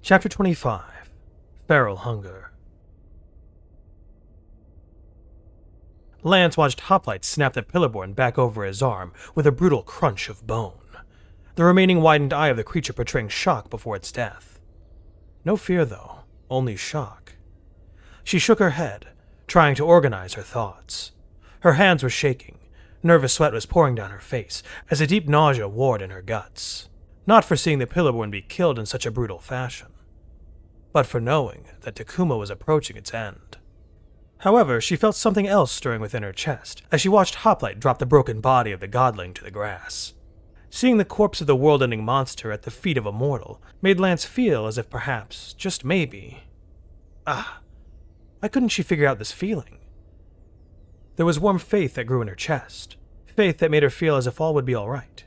Chapter 25. Feral Hunger. Lance watched Hoplite snap the pillarboard back over his arm with a brutal crunch of bone, the remaining widened eye of the creature portraying shock before its death. No fear, though, only shock. She shook her head, trying to organize her thoughts. Her hands were shaking, nervous sweat was pouring down her face as a deep nausea warred in her guts. Not for seeing the pillarboard be killed in such a brutal fashion, but for knowing that Takuma was approaching its end. However, she felt something else stirring within her chest as she watched Hoplite drop the broken body of the godling to the grass. Seeing the corpse of the world-ending monster at the feet of a mortal made Lance feel as if perhaps, just maybe... why couldn't she figure out this feeling? There was warm faith that grew in her chest, faith that made her feel as if all would be all right.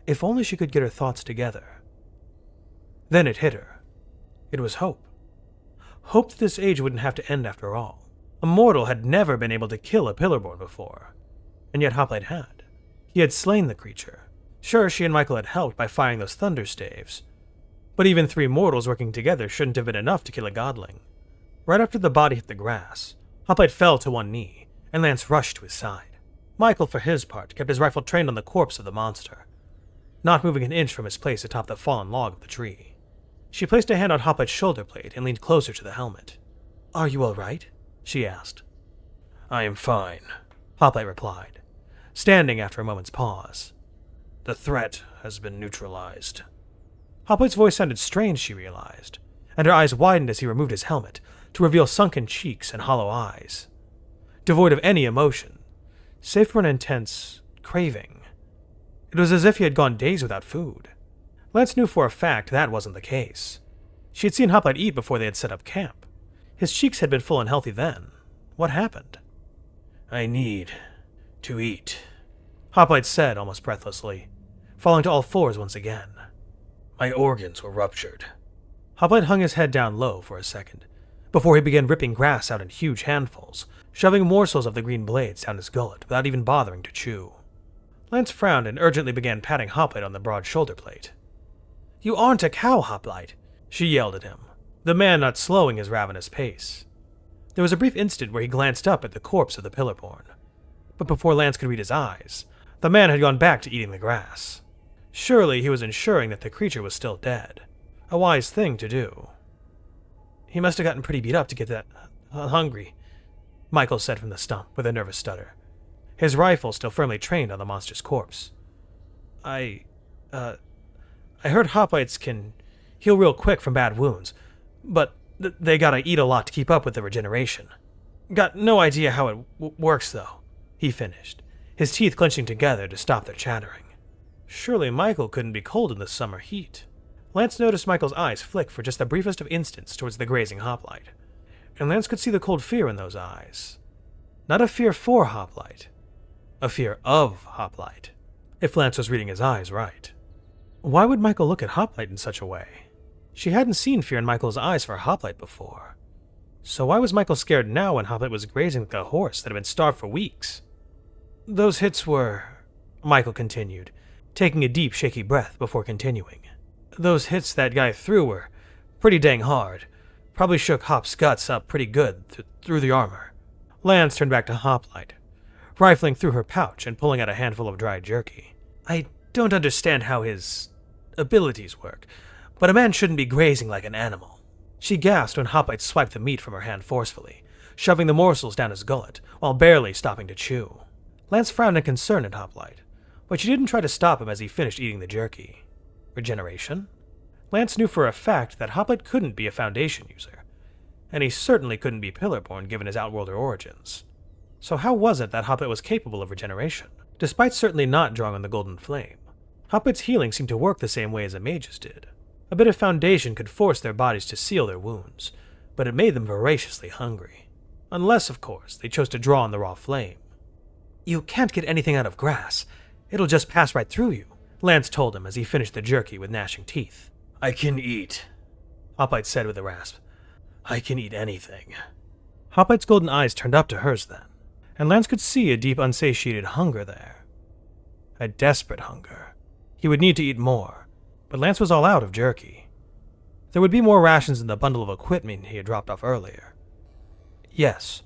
If only she could get her thoughts together. Then it hit her. It was hope. Hope that this age wouldn't have to end after all. A mortal had never been able to kill a pillarboard before, and yet Hoplite had. He had slain the creature. Sure, she and Michael had helped by firing those thunder staves, but even 3 mortals working together shouldn't have been enough to kill a godling. Right after the body hit the grass, Hoplite fell to one knee, and Lance rushed to his side. Michael, for his part, kept his rifle trained on the corpse of the monster, not moving an inch from his place atop the fallen log of the tree. She placed a hand on Hoplite's shoulder blade and leaned closer to the helmet. "Are you all right?" she asked. "I am fine," Hoplite replied, standing after a moment's pause. "The threat has been neutralized." Hoplite's voice sounded strange, she realized, and her eyes widened as he removed his helmet to reveal sunken cheeks and hollow eyes, devoid of any emotion, save for an intense craving. It was as if he had gone days without food. Lance knew for a fact that wasn't the case. She had seen Hoplite eat before they had set up camp. His cheeks had been full and healthy then. What happened? "I need to eat," Hoplite said almost breathlessly, falling to all fours once again. "My organs were ruptured." Hoplite hung his head down low for a second, before he began ripping grass out in huge handfuls, shoving morsels of the green blades down his gullet without even bothering to chew. Lance frowned and urgently began patting Hoplite on the broad shoulder plate. "You aren't a cow, Hoplite," she yelled at him, the man not slowing his ravenous pace. There was a brief instant where he glanced up at the corpse of the pillarborn, but before Lance could read his eyes, the man had gone back to eating the grass. Surely he was ensuring that the creature was still dead. A wise thing to do. "He must have gotten pretty beat up to get that hungry," Michael said from the stump with a nervous stutter, his rifle still firmly trained on the monster's corpse. I heard Hoplites can heal real quick from bad wounds, but they gotta eat a lot to keep up with the regeneration. Got no idea how it works, though," he finished, his teeth clenching together to stop their chattering. Surely Michael couldn't be cold in the summer heat. Lance noticed Michael's eyes flick for just the briefest of instants towards the grazing Hoplite, and Lance could see the cold fear in those eyes. Not a fear for Hoplite, a fear of Hoplite, if Lance was reading his eyes right. Why would Michael look at Hoplite in such a way? She hadn't seen fear in Michael's eyes for Hoplite before. So why was Michael scared now when Hoplite was grazing like a horse that had been starved for weeks? "Those hits were," Michael continued, taking a deep, shaky breath before continuing. "Those hits that guy threw were pretty dang hard. Probably shook Hop's guts up pretty good through the armor." Lance turned back to Hoplite, rifling through her pouch and pulling out a handful of dried jerky. "I don't understand how his abilities work, but a man shouldn't be grazing like an animal." She gasped when Hoplite swiped the meat from her hand forcefully, shoving the morsels down his gullet while barely stopping to chew. Lance frowned in concern at Hoplite, but she didn't try to stop him as he finished eating the jerky. Regeneration? Lance knew for a fact that Hoplite couldn't be a Foundation user, and he certainly couldn't be Pillarborn given his Outworlder origins. So how was it that Hoplite was capable of regeneration, despite certainly not drawing on the Golden Flame? Hoplite's healing seemed to work the same way as a mage's did. A bit of Foundation could force their bodies to seal their wounds, but it made them voraciously hungry. Unless, of course, they chose to draw on the raw flame. "You can't get anything out of grass. It'll just pass right through you," Lance told him as he finished the jerky with gnashing teeth. "I can eat," Hoplite said with a rasp. "I can eat anything." Hoplite's golden eyes turned up to hers then, and Lance could see a deep, unsatiated hunger there. A desperate hunger. He would need to eat more, but Lance was all out of jerky. There would be more rations in the bundle of equipment he had dropped off earlier. Yes,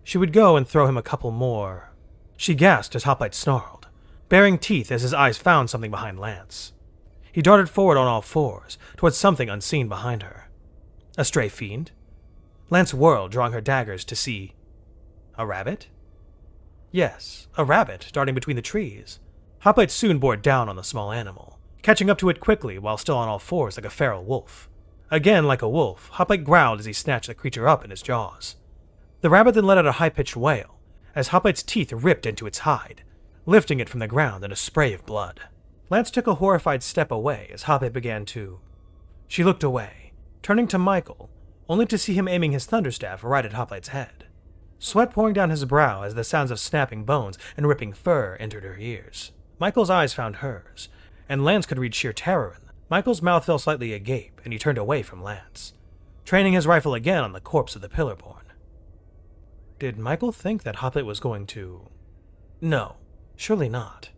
she would go and throw him a couple more. She gasped as Hoplite snarled, baring teeth as his eyes found something behind Lance. He darted forward on all fours, towards something unseen behind her. A stray fiend? Lance whirled, drawing her daggers to see... a rabbit? Yes, a rabbit darting between the trees. Hoplite soon bore down on the small animal, catching up to it quickly while still on all fours like a feral wolf. Again, like a wolf, Hoplite growled as he snatched the creature up in his jaws. The rabbit then let out a high-pitched wail, as Hoplite's teeth ripped into its hide, lifting it from the ground in a spray of blood. Lance took a horrified step away as Hoplite began to... She looked away, turning to Michael, only to see him aiming his thunderstaff right at Hoplite's head. Sweat pouring down his brow as the sounds of snapping bones and ripping fur entered her ears. Michael's eyes found hers, and Lance could read sheer terror in them. Michael's mouth fell slightly agape, and he turned away from Lance, training his rifle again on the corpse of the Pillarborn. Did Michael think that Hoplite was going to... No, surely not.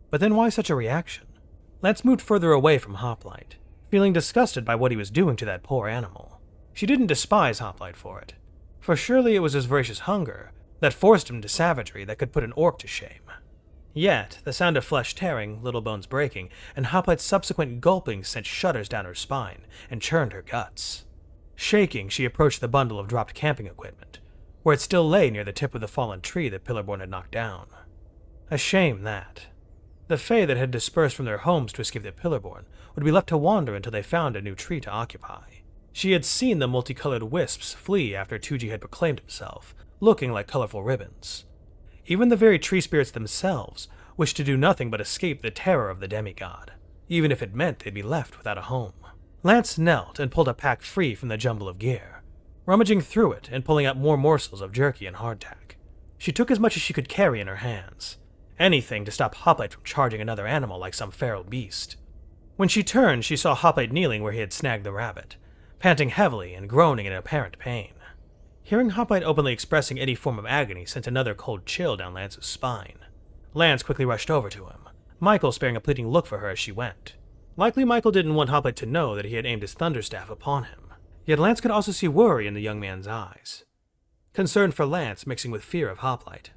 But then why such a reaction? Lance moved further away from Hoplite, feeling disgusted by what he was doing to that poor animal. She didn't despise Hoplite for it, for surely it was his voracious hunger that forced him to savagery that could put an orc to shame. Yet, the sound of flesh tearing, little bones breaking, and Hoplite's subsequent gulping sent shudders down her spine and churned her guts. Shaking, she approached the bundle of dropped camping equipment, where it still lay near the tip of the fallen tree that Pillarborn had knocked down. A shame that. The Fae that had dispersed from their homes to escape the Pillarborn would be left to wander until they found a new tree to occupy. She had seen the multicolored wisps flee after Tuji had proclaimed himself, looking like colorful ribbons. Even the very tree spirits themselves wished to do nothing but escape the terror of the demigod, even if it meant they'd be left without a home. Lance knelt and pulled a pack free from the jumble of gear, rummaging through it and pulling out more morsels of jerky and hardtack. She took as much as she could carry in her hands, anything to stop Hoplite from charging another animal like some feral beast. When she turned, she saw Hoplite kneeling where he had snagged the rabbit, panting heavily and groaning in apparent pain. Hearing Hoplite openly expressing any form of agony sent another cold chill down Lance's spine. Lance quickly rushed over to him, Michael sparing a pleading look for her as she went. Likely Michael didn't want Hoplite to know that he had aimed his thunderstaff upon him, yet Lance could also see worry in the young man's eyes. Concern for Lance mixing with fear of Hoplite.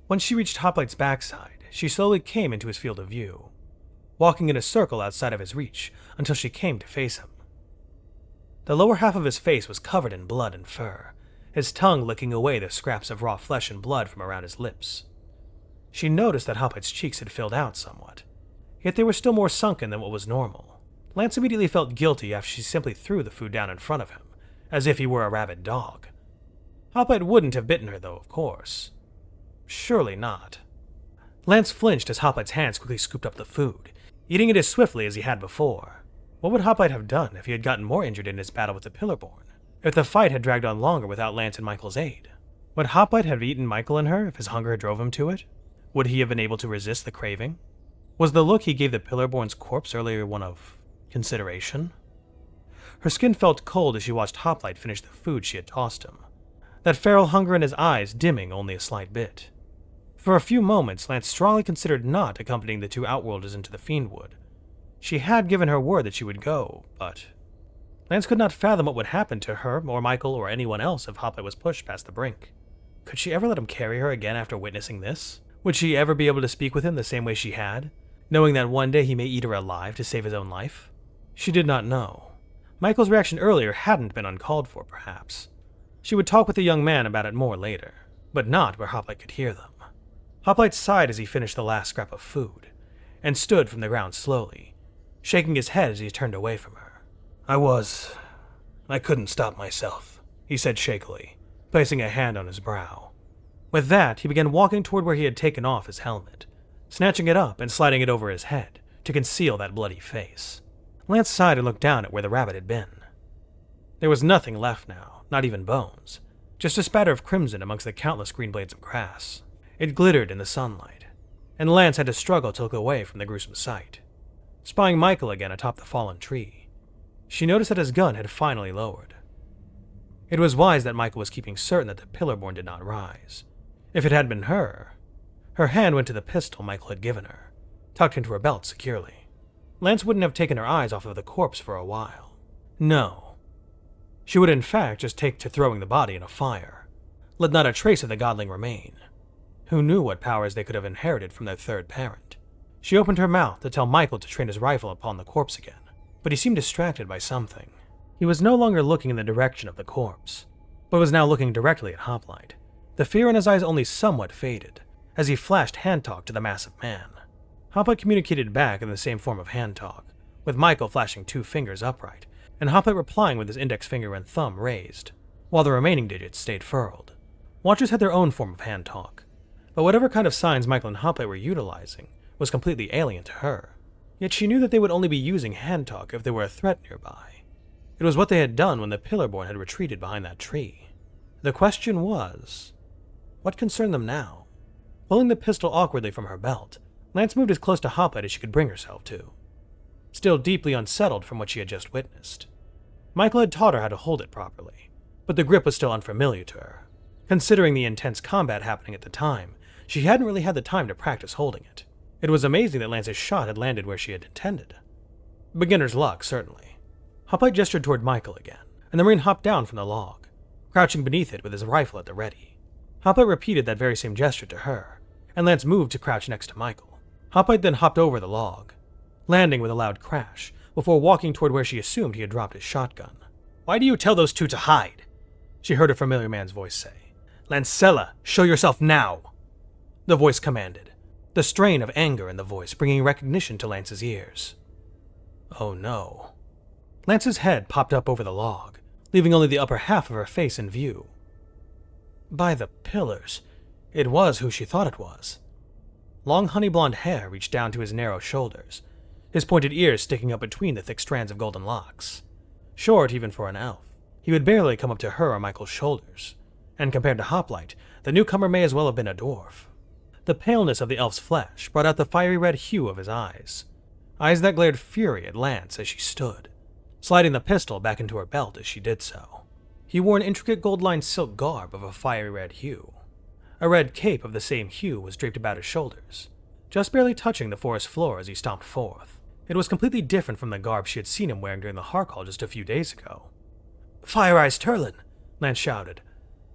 Once she reached Hoplite's backside, she slowly came into his field of view, walking in a circle outside of his reach until she came to face him. The lower half of his face was covered in blood and fur, his tongue licking away the scraps of raw flesh and blood from around his lips. She noticed that Hoplite's cheeks had filled out somewhat, yet they were still more sunken than what was normal. Lance immediately felt guilty after she simply threw the food down in front of him, as if he were a rabid dog. Hoplite wouldn't have bitten her though, of course. Surely not. Lance flinched as Hoplite's hands quickly scooped up the food, eating it as swiftly as he had before. What would Hoplite have done if he had gotten more injured in his battle with the Pillarborn? If the fight had dragged on longer without Lance and Michael's aid? Would Hoplite have eaten Michael and her if his hunger drove him to it? Would he have been able to resist the craving? Was the look he gave the Pillarborn's corpse earlier one of consideration? Her skin felt cold as she watched Hoplite finish the food she had tossed him, that feral hunger in his eyes dimming only a slight bit. For a few moments, Lance strongly considered not accompanying the two Outworlders into the Fiendwood. She had given her word that she would go, but Lance could not fathom what would happen to her or Michael or anyone else if Hoplite was pushed past the brink. Could she ever let him carry her again after witnessing this? Would she ever be able to speak with him the same way she had, knowing that one day he may eat her alive to save his own life? She did not know. Michael's reaction earlier hadn't been uncalled for, perhaps. She would talk with the young man about it more later, but not where Hoplite could hear them. Hoplite sighed as he finished the last scrap of food, and stood from the ground slowly, shaking his head as he turned away from her. I couldn't stop myself, he said shakily, placing a hand on his brow. With that, he began walking toward where he had taken off his helmet, snatching it up and sliding it over his head to conceal that bloody face. Lance sighed and looked down at where the rabbit had been. There was nothing left now, not even bones, just a spatter of crimson amongst the countless green blades of grass. It glittered in the sunlight, and Lance had to struggle to look away from the gruesome sight. Spying Michael again atop the fallen tree, she noticed that his gun had finally lowered. It was wise that Michael was keeping certain that the Pillarborn did not rise. If it had been her hand went to the pistol Michael had given her, tucked into her belt securely. Lance wouldn't have taken her eyes off of the corpse for a while. No. She would in fact just take to throwing the body in a fire. Let not a trace of the godling remain. Who knew what powers they could have inherited from their third parent? She opened her mouth to tell Michael to train his rifle upon the corpse again, but he seemed distracted by something. He was no longer looking in the direction of the corpse, but was now looking directly at Hoplite. The fear in his eyes only somewhat faded, as he flashed hand talk to the massive man. Hoplite communicated back in the same form of hand talk, with Michael flashing 2 fingers upright, and Hoplite replying with his index finger and thumb raised, while the remaining digits stayed furled. Watchers had their own form of hand talk, but whatever kind of signs Michael and Hoplite were utilizing was completely alien to her. Yet she knew that they would only be using hand talk if there were a threat nearby. It was what they had done when the Pillarborn had retreated behind that tree. The question was, what concerned them now? Pulling the pistol awkwardly from her belt, Lance moved as close to Hoplite as she could bring herself to, still deeply unsettled from what she had just witnessed. Michael had taught her how to hold it properly, but the grip was still unfamiliar to her. Considering the intense combat happening at the time, she hadn't really had the time to practice holding it. It was amazing that Lance's shot had landed where she had intended. Beginner's luck, certainly. Hoplite gestured toward Michael again, and the Marine hopped down from the log, crouching beneath it with his rifle at the ready. Hoplite repeated that very same gesture to her, and Lance moved to crouch next to Michael. Hoplite then hopped over the log, landing with a loud crash, before walking toward where she assumed he had dropped his shotgun. "Why do you tell those 2 to hide?" she heard a familiar man's voice say. "Lancella, show yourself now!" The voice commanded, the strain of anger in the voice bringing recognition to Lance's ears. Oh no. Lance's head popped up over the log, leaving only the upper half of her face in view. By the pillars, it was who she thought it was. Long honey-blonde hair reached down to his narrow shoulders, his pointed ears sticking up between the thick strands of golden locks. Short even for an elf, he would barely come up to her or Michael's shoulders, and compared to Hoplite, the newcomer may as well have been a dwarf. The paleness of the elf's flesh brought out the fiery red hue of his eyes that glared fury at Lance as she stood, sliding the pistol back into her belt as she did so. He wore an intricate gold-lined silk garb of a fiery red hue. A red cape of the same hue was draped about his shoulders, just barely touching the forest floor as he stomped forth. It was completely different from the garb she had seen him wearing during the Harkall just a few days ago. "Fire Eyes Turlin!" Lance shouted.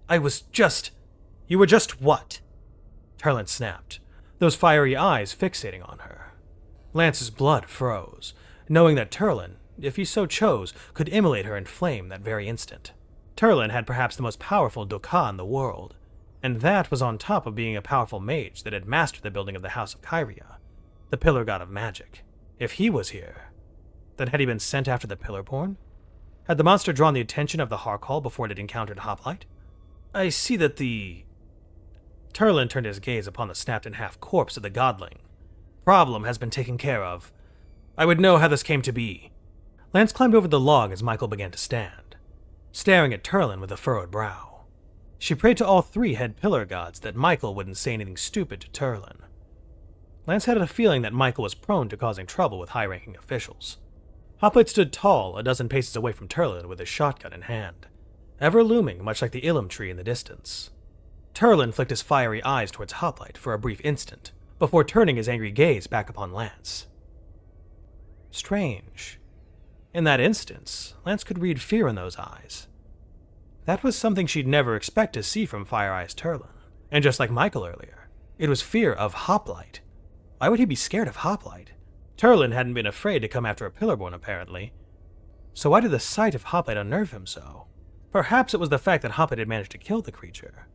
You were just what?" Turlin snapped, those fiery eyes fixating on her. Lance's blood froze, knowing that Turlin, if he so chose, could immolate her in flame that very instant. Turlin had perhaps the most powerful Dokka in the world, and that was on top of being a powerful mage that had mastered the building of the House of Kyria, the Pillar God of Magic. If he was here, then had he been sent after the Pillarborn? Had the monster drawn the attention of the Harkall before it had encountered Hoplite? "I see that the..." Turlin turned his gaze upon the snapped-in-half corpse of the godling. "Problem has been taken care of. I would know how this came to be." Lance climbed over the log as Michael began to stand, staring at Turlin with a furrowed brow. She prayed to all 3 head pillar gods that Michael wouldn't say anything stupid to Turlin. Lance had a feeling that Michael was prone to causing trouble with high-ranking officials. Hoplite stood tall, a dozen paces away from Turlin with his shotgun in hand, ever looming much like the Ilum tree in the distance. Turlin flicked his fiery eyes towards Hoplite for a brief instant, before turning his angry gaze back upon Lance. Strange. In that instance, Lance could read fear in those eyes. That was something she'd never expect to see from Fire Eyes Turlin, and just like Michael earlier, it was fear of Hoplite. Why would he be scared of Hoplite? Turlin hadn't been afraid to come after a Pillarborn, apparently. So why did the sight of Hoplite unnerve him so? Perhaps it was the fact that Hoplite had managed to kill the creature.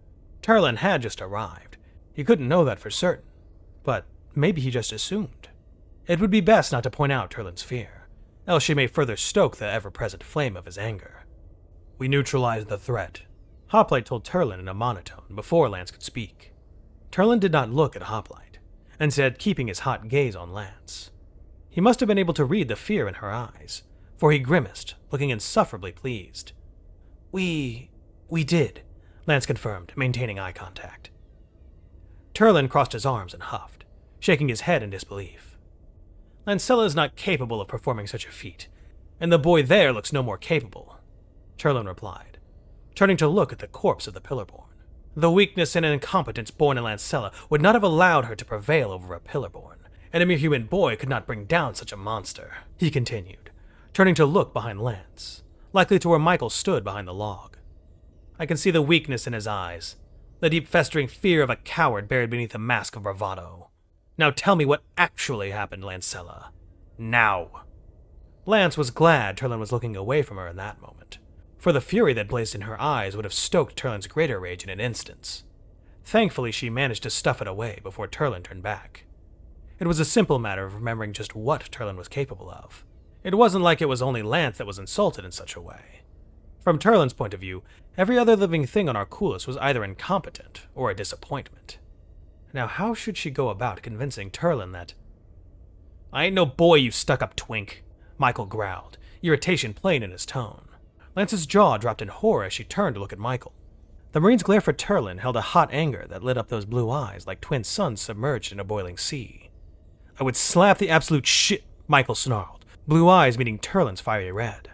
Turlin had just arrived. He couldn't know that for certain, but maybe he just assumed. It would be best not to point out Turlin's fear, else she may further stoke the ever-present flame of his anger. "We neutralized the threat," Hoplite told Turlin in a monotone before Lance could speak. Turlin did not look at Hoplite, instead keeping his hot gaze on Lance. He must have been able to read the fear in her eyes, for he grimaced, looking insufferably pleased. We did," Lance confirmed, maintaining eye contact. Turlin crossed his arms and huffed, shaking his head in disbelief. "Lancella is not capable of performing such a feat, and the boy there looks no more capable," Turlin replied, turning to look at the corpse of the Pillarborn. "The weakness and incompetence born in Lancella would not have allowed her to prevail over a Pillarborn, and a mere human boy could not bring down such a monster," he continued, turning to look behind Lance, likely to where Michael stood behind the log. I can see the weakness in his eyes, the deep festering fear of a coward buried beneath a mask of bravado. Now tell me what actually happened, Lancella. Now. Lance was glad Turlin was looking away from her in that moment, for the fury that blazed in her eyes would have stoked Turlin's greater rage in an instant. Thankfully, she managed to stuff it away before Turlin turned back. It was a simple matter of remembering just what Turlin was capable of. It wasn't like it was only Lance that was insulted in such a way. From Turlin's point of view, every other living thing on Arculus was either incompetent or a disappointment. Now how should she go about convincing Turlin that... "I ain't no boy, you stuck-up twink," Michael growled, irritation plain in his tone. Lance's jaw dropped in horror as she turned to look at Michael. The Marine's glare for Turlin held a hot anger that lit up those blue eyes like twin suns submerged in a boiling sea. "I would slap the absolute shit," Michael snarled, blue eyes meeting Turlin's fiery red.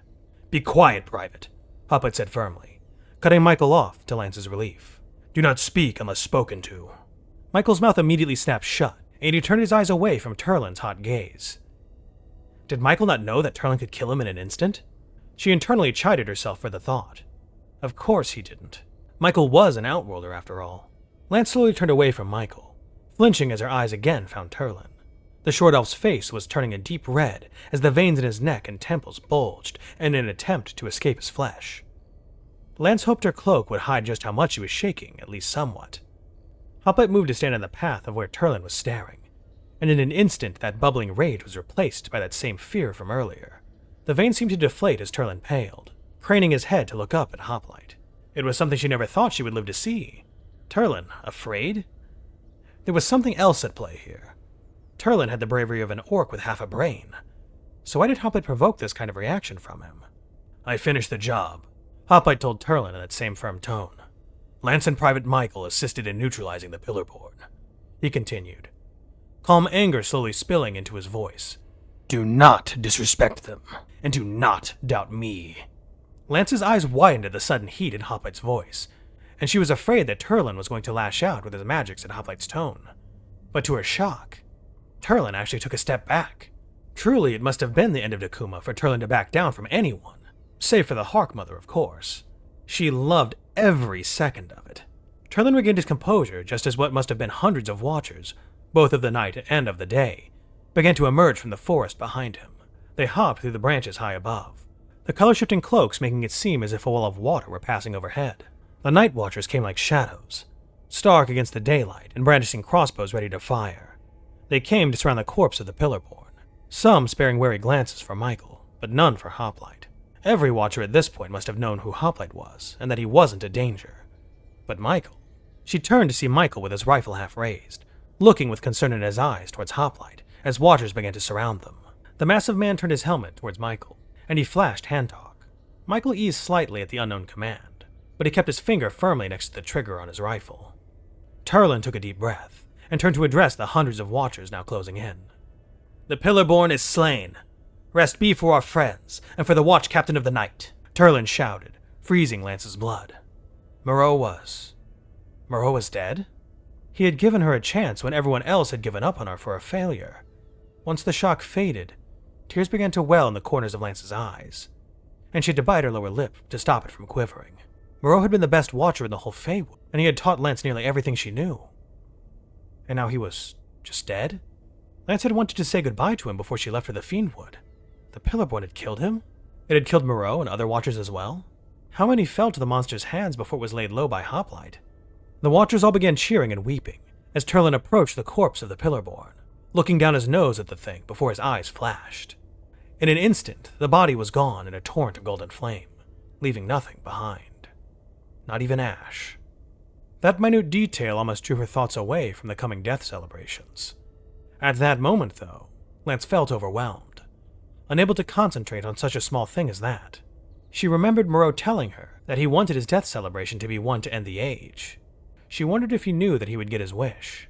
"Be quiet, Private," Hoplite said firmly, cutting Michael off to Lance's relief. "Do not speak unless spoken to." Michael's mouth immediately snapped shut, and he turned his eyes away from Turlin's hot gaze. Did Michael not know that Turlin could kill him in an instant? She internally chided herself for the thought. Of course he didn't. Michael was an outworlder after all. Lance slowly turned away from Michael, flinching as her eyes again found Turlin. The short elf's face was turning a deep red as the veins in his neck and temples bulged in an attempt to escape his flesh. Lance hoped her cloak would hide just how much she was shaking, at least somewhat. Hoplite moved to stand in the path of where Turlin was staring, and in an instant that bubbling rage was replaced by that same fear from earlier. The veins seemed to deflate as Turlin paled, craning his head to look up at Hoplite. It was something she never thought she would live to see. Turlin, afraid? There was something else at play here. Turlin had the bravery of an orc with half a brain. So why did Hoplite provoke this kind of reaction from him? "I finished the job," Hoplite told Turlin in that same firm tone. "Lance and Private Michael assisted in neutralizing the Pillarborn," he continued, calm anger slowly spilling into his voice. "Do not disrespect them, and do not doubt me." Lance's eyes widened at the sudden heat in Hoplite's voice, and she was afraid that Turlin was going to lash out with his magics at Hoplite's tone. But to her shock, Turlin actually took a step back. Truly, it must have been the end of Dakuma for Turlin to back down from anyone, save for the Hawk Mother, of course. She loved every second of it. Turlin regained his composure just as what must have been hundreds of watchers, both of the night and of the day, began to emerge from the forest behind him. They hopped through the branches high above, the color-shifting cloaks making it seem as if a wall of water were passing overhead. The night watchers came like shadows, stark against the daylight and brandishing crossbows ready to fire. They came to surround the corpse of the Pillarborn, some sparing wary glances for Michael, but none for Hoplite. Every watcher at this point must have known who Hoplite was, and that he wasn't a danger. But Michael... She turned to see Michael with his rifle half raised, looking with concern in his eyes towards Hoplite, as watchers began to surround them. The massive man turned his helmet towards Michael, and he flashed hand talk. Michael eased slightly at the unknown command, but he kept his finger firmly next to the trigger on his rifle. Turlin took a deep breath, and turned to address the hundreds of watchers now closing in. "The Pillarborn is slain. Rest be for our friends, and for the watch captain of the night," Turlin shouted, freezing Lance's blood. Moreau was dead? He had given her a chance when everyone else had given up on her for a failure. Once the shock faded, tears began to well in the corners of Lance's eyes, and she had to bite her lower lip to stop it from quivering. Moreau had been the best watcher in the whole Feywood, and he had taught Lance nearly everything she knew. And now he was just dead? Lance had wanted to say goodbye to him before she left for the Fiendwood. The Pillarborn had killed him? It had killed Moreau and other watchers as well? How many fell to the monster's hands before it was laid low by Hoplite? The watchers all began cheering and weeping as Turlin approached the corpse of the Pillarborn, looking down his nose at the thing before his eyes flashed. In an instant, the body was gone in a torrent of golden flame, leaving nothing behind. Not even ash. That minute detail almost drew her thoughts away from the coming death celebrations. At that moment, though, Lance felt overwhelmed, unable to concentrate on such a small thing as that. She remembered Moreau telling her that he wanted his death celebration to be one to end the age. She wondered if he knew that he would get his wish.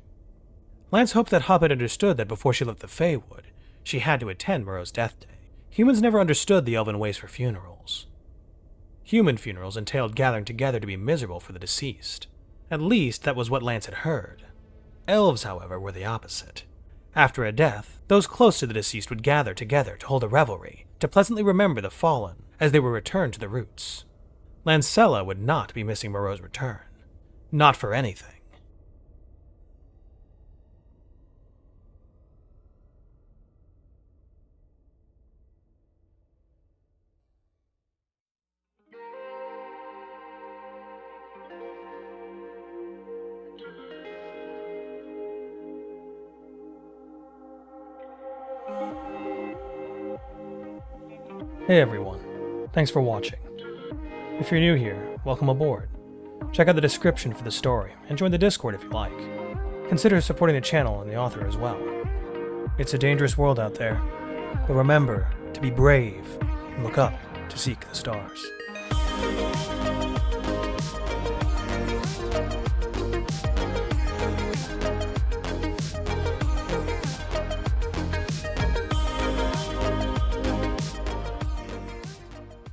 Lance hoped that Hoplite understood that before she left the Feywood, she had to attend Moreau's death day. Humans never understood the elven ways for funerals. Human funerals entailed gathering together to be miserable for the deceased. At least, that was what Lance had heard. Elves, however, were the opposite. After a death, those close to the deceased would gather together to hold a revelry, to pleasantly remember the fallen as they were returned to the roots. Lancella would not be missing Moreau's return. Not for anything. Hey everyone, thanks for watching. If you're new here, welcome aboard. Check out the description for the story and join the Discord if you like. Consider supporting the channel and the author as well. It's a dangerous world out there, but remember to be brave and look up to seek the stars.